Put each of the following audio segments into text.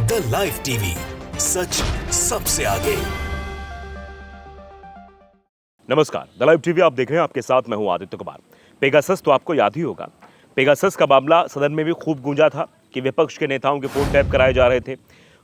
The live TV, सच सबसे आगे। नमस्कार, द लाइव टीवी आप देख रहे हैं। आपके साथ मैं हूं आदित्य कुमार। पेगासस तो आपको याद ही होगा। पेगासस का मामला सदन में भी खूब गूंजा था कि विपक्ष के नेताओं के फोन टैप कराए जा रहे थे,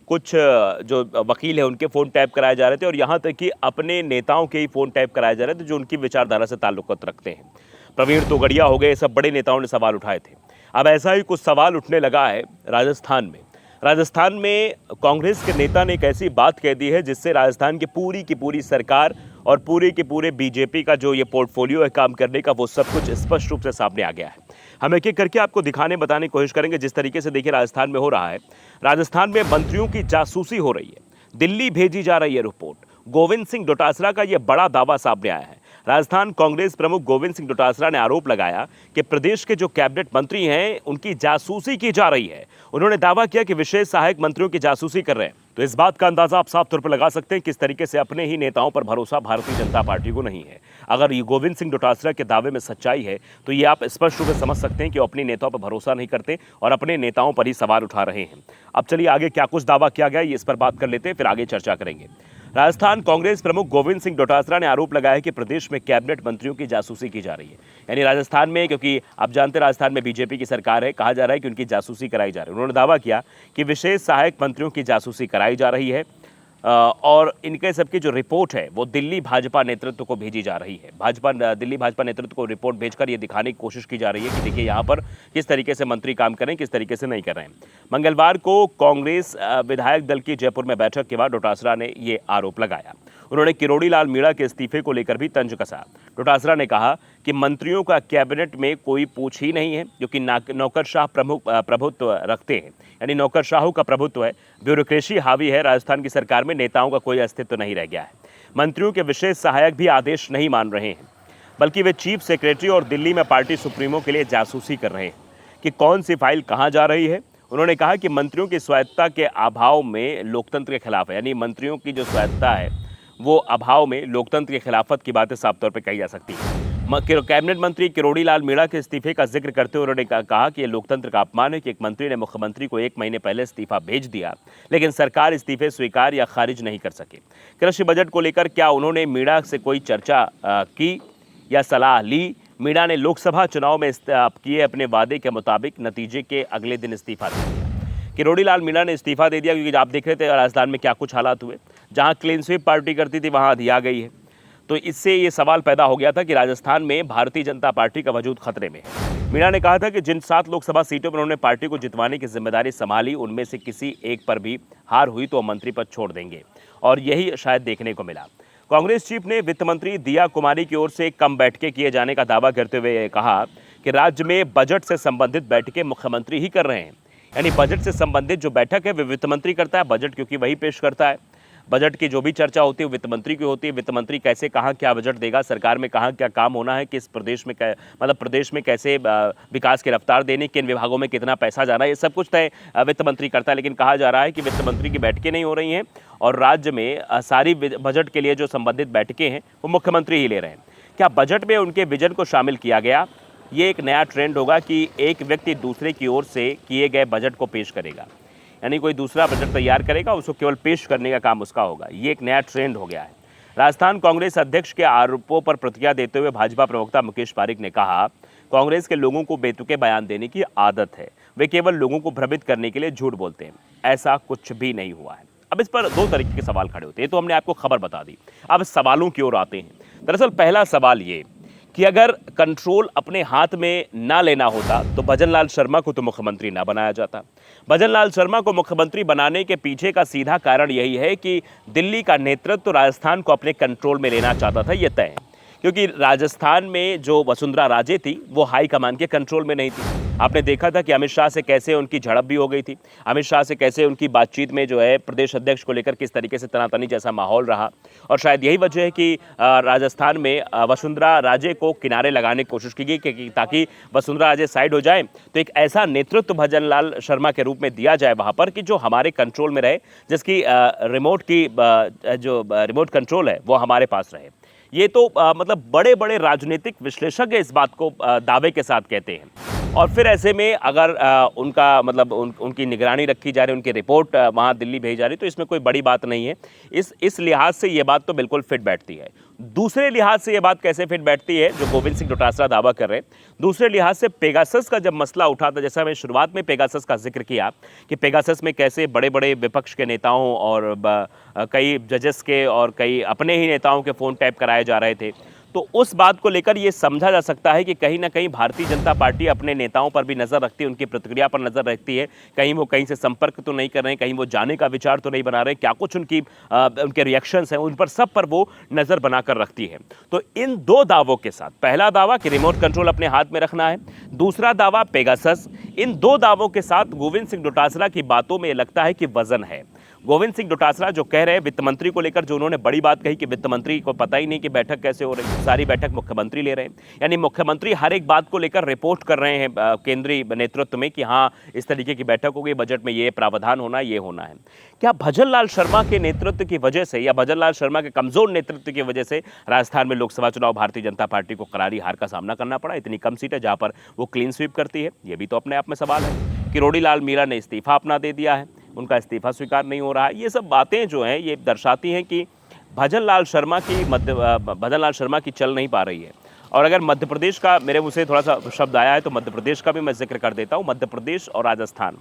कुछ जो वकील है उनके फोन टैप कराए जा रहे थे और यहाँ तक कि अपने नेताओं के ही फोन टैप कराए जा रहे थे जो उनकी विचारधारा से ताल्लुक़ रखते हैं। प्रवीण तोगड़िया हो गए, सब बड़े नेताओं ने सवाल उठाए थे। अब ऐसा ही कुछ सवाल उठने लगा है राजस्थान में। राजस्थान में कांग्रेस के नेता ने एक ऐसी बात कह दी है जिससे राजस्थान की पूरी सरकार और पूरे के पूरे बीजेपी का जो ये पोर्टफोलियो है काम करने का, वो सब कुछ स्पष्ट रूप से सामने आ गया है। हम एक एक करके आपको दिखाने बताने की कोशिश करेंगे। जिस तरीके से देखिए राजस्थान में हो रहा है, राजस्थान में मंत्रियों की जासूसी हो रही है, दिल्ली भेजी जा रही है रिपोर्ट। गोविंद सिंह डोटासरा का यह बड़ा दावा सामने आया है। राजस्थान कांग्रेस प्रमुख गोविंद सिंह डोटासरा ने आरोप लगाया कि प्रदेश के जो कैबिनेट मंत्री हैं उनकी जासूसी की जा रही है। उन्होंने दावा किया कि विशेष सहायक मंत्रियों की जासूसी कर रहे हैं। तो इस बात का अंदाजा आप साफ तौर पर लगा सकते हैं किस तरीके से अपने ही नेताओं पर भरोसा भारतीय जनता पार्टी को नहीं है। अगर ये गोविंद सिंह डोटासरा के दावे में सच्चाई है तो ये आप स्पष्ट रूप से समझ सकते हैं कि वो अपने नेताओं पर भरोसा नहीं करते और अपने नेताओं पर ही सवाल उठा रहे हैं। अब चलिए आगे क्या कुछ दावा किया गया ये इस पर बात कर लेते हैं, फिर आगे चर्चा करेंगे। राजस्थान कांग्रेस प्रमुख गोविंद सिंह डोटासरा ने आरोप लगाया है कि प्रदेश में कैबिनेट मंत्रियों की जासूसी की जा रही है। यानी राजस्थान में, क्योंकि आप जानते हैं राजस्थान में बीजेपी की सरकार है, कहा जा रहा है कि उनकी जासूसी कराई जा रही है। उन्होंने दावा किया कि विशेष सहायक मंत्रियों की जासूसी कराई जा रही है और इनके सबकी जो रिपोर्ट है वो दिल्ली भाजपा नेतृत्व को भेजी जा रही है। दिल्ली भाजपा नेतृत्व को रिपोर्ट भेजकर ये दिखाने की कोशिश की जा रही है कि देखिए यहाँ पर किस तरीके से मंत्री काम करें, किस तरीके से नहीं कर रहे हैं। मंगलवार को कांग्रेस विधायक दल की जयपुर में बैठक के बाद डोटासरा ने ये आरोप लगाया। उन्होंने किरोड़ी लाल मीणा के इस्तीफे को लेकर भी तंज कसा। डोटासरा ने कहा कि मंत्रियों का कैबिनेट में कोई पूछ ही नहीं है, क्योंकि नौकरशाह प्रभुत्व रखते हैं। यानी नौकरशाहों का प्रभुत्व है, ब्यूरोक्रेसी हावी है। राजस्थान की सरकार में नेताओं का कोई अस्तित्व नहीं रह गया है। मंत्रियों के विशेष सहायक भी आदेश नहीं मान रहे हैं, बल्कि वे चीफ सेक्रेटरी और दिल्ली में पार्टी सुप्रीमो के लिए जासूसी कर रहे हैं कि कौन सी फाइल कहाँ जा रही है। उन्होंने कहा कि मंत्रियों की स्वायत्ता के अभाव में लोकतंत्र के खिलाफ है। यानी मंत्रियों की जो स्वायत्ता है वो अभाव में लोकतंत्र की खिलाफत की बातें साफ तौर पर कही जा सकती है। कैबिनेट मंत्री किरोड़ी लाल मीणा के इस्तीफे का जिक्र करते हुए उन्होंने कहा कि यह लोकतंत्र का अपमान है कि एक मंत्री ने मुख्यमंत्री को 1 महीने पहले इस्तीफा भेज दिया, लेकिन सरकार इस्तीफे स्वीकार या खारिज नहीं कर सके। कृषि बजट को लेकर क्या उन्होंने मीणा से कोई चर्चा की या सलाह ली? मीणा ने लोकसभा चुनाव में किए अपने वादे के मुताबिक नतीजे के अगले दिन इस्तीफा दे दिया। किरोड़ी लाल मीणा ने इस्तीफा दे दिया, क्योंकि आप देख रहे थे राजस्थान में क्या कुछ हालात हुए। जहां क्लीन स्वीप पार्टी करती थी वहां अधिया गई है। तो इससे ये सवाल पैदा हो गया था कि राजस्थान में भारतीय जनता पार्टी का वजूद खतरे में है। मीणा ने कहा था कि जिन 7 लोकसभा सीटों पर उन्होंने पार्टी को जितवाने की जिम्मेदारी संभाली, उनमें से किसी एक पर भी हार हुई तो मंत्री पद छोड़ देंगे, और यही शायद देखने को मिला। कांग्रेस चीफ ने वित्त मंत्री दिया कुमारी की ओर से कम बैठकें किए जाने का दावा करते हुए कहा कि राज्य में बजट से संबंधित बैठकें मुख्यमंत्री ही कर रहे हैं। यानी बजट से संबंधित जो बैठक है वो वित्त मंत्री करता है, बजट क्योंकि वही पेश करता है। बजट की जो भी चर्चा होती है वित्त मंत्री की होती है। वित्त मंत्री कैसे कहाँ क्या बजट देगा, सरकार में कहाँ क्या काम होना है, किस प्रदेश में प्रदेश में कैसे विकास की रफ्तार देनी, किन विभागों में कितना पैसा जाना है, ये सब कुछ तय वित्त मंत्री करता है। लेकिन कहा जा रहा है कि वित्त मंत्री की बैठकें नहीं हो रही हैं और राज्य में सारी बजट के लिए जो संबंधित बैठकें हैं वो मुख्यमंत्री ही ले रहे हैं। क्या बजट में उनके विजन को शामिल किया गया? ये एक नया ट्रेंड होगा कि एक व्यक्ति दूसरे की ओर से किए गए बजट को पेश करेगा। यानी कोई दूसरा बजट तैयार करेगा, उसको केवल पेश करने का काम उसका होगा। ये एक नया ट्रेंड हो गया है। राजस्थान कांग्रेस अध्यक्ष के आरोपों पर प्रतिक्रिया देते हुए भाजपा प्रवक्ता मुकेश पारिक ने कहा, कांग्रेस के लोगों को बेतुके बयान देने की आदत है, वे केवल लोगों को भ्रमित करने के लिए झूठ बोलते हैं। ऐसा कुछ भी नहीं हुआ है। अब इस पर 2 तरीके के सवाल खड़े होते हैं, तो हमने आपको खबर बता दी। अब सवालों की ओर आते हैं। दरअसल पहला सवाल ये कि अगर कंट्रोल अपने हाथ में ना लेना होता तो भजन लाल शर्मा को तो मुख्यमंत्री ना बनाया जाता। भजन लाल शर्मा को मुख्यमंत्री बनाने के पीछे का सीधा कारण यही है कि दिल्ली का नेतृत्व राजस्थान को अपने कंट्रोल में लेना चाहता था। ये तय है, क्योंकि राजस्थान में जो वसुंधरा राजे थी वो हाई कमान के कंट्रोल में नहीं थी। आपने देखा था कि अमित शाह से कैसे उनकी झड़प भी हो गई थी। अमित शाह से कैसे उनकी बातचीत में जो है प्रदेश अध्यक्ष को लेकर किस तरीके से तनातनी जैसा माहौल रहा, और शायद यही वजह है कि राजस्थान में वसुंधरा राजे को किनारे लगाने की कोशिश की गई ताकि वसुंधरा राजे साइड हो जाए, तो एक ऐसा नेतृत्व भजन लाल शर्मा के रूप में दिया जाए वहाँ पर कि जो हमारे कंट्रोल में रहे, जिसकी रिमोट कंट्रोल है वो हमारे पास रहे। ये तो मतलब बड़े बड़े राजनीतिक विश्लेषज्ञ इस बात को दावे के साथ कहते हैं। और फिर ऐसे में अगर उनका मतलब उनकी निगरानी रखी जा रही है, उनकी रिपोर्ट वहाँ दिल्ली भेजी जा रही है, तो इसमें कोई बड़ी बात नहीं है। इस लिहाज से ये बात तो बिल्कुल फिट बैठती है। दूसरे लिहाज से ये बात कैसे फिट बैठती है जो गोविंद सिंह डोटासरा दावा कर रहे हैं, दूसरे लिहाज से पेगासस का जब मसला उठा था, जैसा मैंने शुरुआत में पेगासस का जिक्र किया कि पेगासस में कैसे बड़े बड़े विपक्ष के नेताओं और कई जजेस के और कई अपने ही नेताओं के फ़ोन टैप कराए जा रहे थे, तो उस बात को लेकर ये समझा जा सकता है कि कहीं ना कहीं भारतीय जनता पार्टी अपने नेताओं पर भी नज़र रखती है, उनकी प्रतिक्रिया पर नज़र रखती है। कहीं वो कहीं से संपर्क तो नहीं कर रहे हैं, कहीं वो जाने का विचार तो नहीं बना रहे, क्या कुछ उनके रिएक्शंस हैं, उन पर सब पर वो नज़र बनाकर रखती है। तो इन दो दावों के साथ, पहला दावा कि रिमोट कंट्रोल अपने हाथ में रखना है, दूसरा दावा पेगासस, इन दो दावों के साथ गोविंद सिंह डोटासरा की बातों में लगता है कि वजन है। गोविंद सिंह डोटासरा जो कह रहे हैं वित्त मंत्री को लेकर, जो उन्होंने बड़ी बात कही कि वित्त मंत्री को पता ही नहीं कि बैठक कैसे हो रही है, सारी बैठक मुख्यमंत्री ले रहे हैं, यानी मुख्यमंत्री हर एक बात को लेकर रिपोर्ट कर रहे हैं केंद्रीय नेतृत्व में कि हाँ इस तरीके की बैठक होगी, बजट में ये प्रावधान होना, ये होना है। क्या भजन लाल शर्मा के नेतृत्व की वजह से या भजन लाल शर्मा के कमजोर नेतृत्व की वजह से राजस्थान में लोकसभा चुनाव भारतीय जनता पार्टी को करारी हार का सामना करना पड़ा? इतनी कम सीटें जहां पर वो क्लीन स्वीप करती है, ये भी तो अपने आप में सवाल है। किरोड़ी लाल मीणा ने इस्तीफा अपना दे दिया है, उनका इस्तीफा स्वीकार नहीं हो रहा है। ये सब बातें जो हैं ये दर्शाती हैं कि भजन लाल शर्मा की चल नहीं पा रही है। और अगर मध्य प्रदेश का, मेरे मुँह से थोड़ा सा शब्द आया है तो मध्य प्रदेश का भी मैं जिक्र कर देता हूँ। मध्य प्रदेश और राजस्थान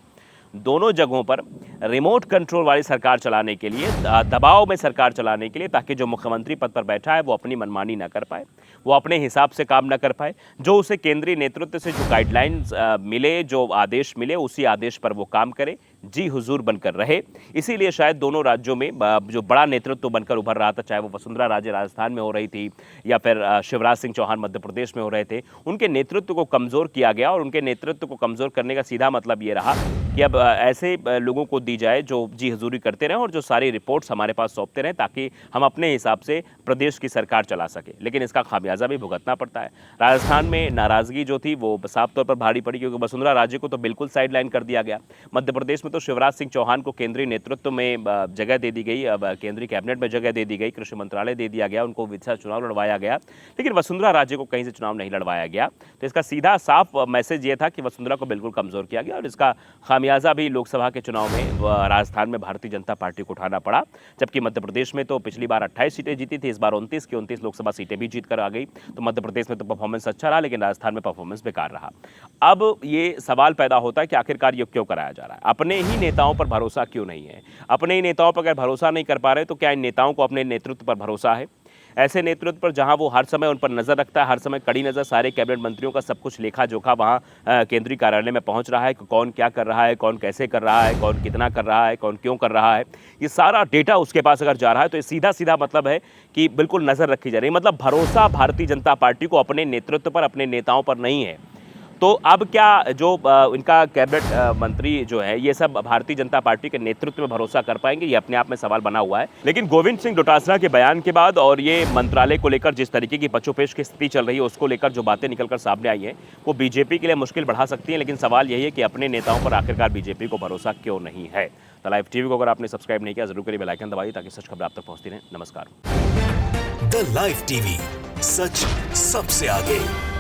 दोनों जगहों पर रिमोट कंट्रोल वाली सरकार चलाने के लिए, दबाव में सरकार चलाने के लिए, ताकि जो मुख्यमंत्री पद पर बैठा है वो अपनी मनमानी ना कर पाए, वो अपने हिसाब से काम ना कर पाए, जो उसे केंद्रीय नेतृत्व से जो गाइडलाइंस मिले, जो आदेश मिले, उसी आदेश पर वो काम करे, जी हुजूर बनकर रहे। इसीलिए शायद दोनों राज्यों में जो बड़ा नेतृत्व बनकर उभर रहा था, चाहे वो वसुंधरा राजे राजस्थान में हो रही थी या फिर शिवराज सिंह चौहान मध्य प्रदेश में हो रहे थे, उनके नेतृत्व को कमज़ोर किया गया। और उनके नेतृत्व को कमज़ोर करने का सीधा मतलब ये रहा कि अब ऐसे लोगों को दी जाए जो जी हजूरी करते रहें और जो सारी रिपोर्ट्स हमारे पास सौंपते रहें, ताकि हम अपने हिसाब से प्रदेश की सरकार चला सके। लेकिन इसका खामियाजा भी भुगतना पड़ता है। राजस्थान में नाराज़गी जो थी वो साफ तौर पर भारी पड़ी, क्योंकि वसुंधरा राजे को तो बिल्कुल साइडलाइन कर दिया गया। मध्य प्रदेश में तो शिवराज सिंह चौहान को केंद्रीय नेतृत्व में जगह दे दी गई, अब केंद्रीय कैबिनेट में जगह दे दी गई, कृषि मंत्रालय दे दिया गया, उनको विधानसभा चुनाव लड़वाया गया, लेकिन वसुंधरा राजे को कहीं से चुनाव नहीं लड़वाया गया। तो इसका सीधा साफ मैसेज ये था कि वसुंधरा को बिल्कुल कमज़ोर किया गया, और इसका खामियाजा भी लोकसभा के चुनाव में राजस्थान में भारतीय जनता पार्टी को उठाना पड़ा। जबकि मध्य प्रदेश में तो पिछली बार 28 सीटें जीती थी, इस बार 29 की 29 लोकसभा सीटें भी जीत कर आ गई। तो मध्य प्रदेश में तो परफॉर्मेंस अच्छा रहा, लेकिन राजस्थान में परफॉर्मेंस बेकार रहा। अब ये सवाल पैदा होता है कि आखिरकार ये क्यों कराया जा रहा है? अपने ही नेताओं पर भरोसा क्यों नहीं है? अपने ही नेताओं पर अगर भरोसा नहीं कर पा रहे तो क्या इन नेताओं को अपने नेतृत्व पर भरोसा है? ऐसे नेतृत्व पर जहां वो हर समय उन पर नज़र रखता है, हर समय कड़ी नज़र, सारे कैबिनेट मंत्रियों का सब कुछ लेखा जोखा वहां केंद्रीय कार्यालय में पहुंच रहा है कि कौन क्या कर रहा है, कौन कैसे कर रहा है, कौन कितना कर रहा है, कौन क्यों कर रहा है, ये सारा डेटा उसके पास अगर जा रहा है तो ये सीधा सीधा मतलब है कि बिल्कुल नज़र रखी जा रही है। मतलब भरोसा भारतीय जनता पार्टी को अपने नेतृत्व पर, अपने नेताओं पर नहीं है। तो अब क्या जो इनका कैबिनेट मंत्री जो है ये सब भारतीय जनता पार्टी के नेतृत्व में भरोसा कर पाएंगे, ये अपने आप में सवाल बना हुआ है। लेकिन गोविंद सिंह डोटासरा के बयान के बाद और ये मंत्रालय को लेकर जिस तरीके की पचोपेश की स्थिति चल रही है, उसको लेकर जो बातें निकलकर सामने आई हैं वो बीजेपी के लिए मुश्किल बढ़ा सकती हैं। लेकिन सवाल यही है कि अपने नेताओं पर आखिरकार बीजेपी को भरोसा क्यों नहीं है। द लाइव टीवी को अगर आपने सब्सक्राइब नहीं किया जरूर करिए, बेल आइकन दबाइए ताकि सच खबर आप तक पहुंचती रहे। नमस्कार। द लाइव टीवी, सच सबसे आगे।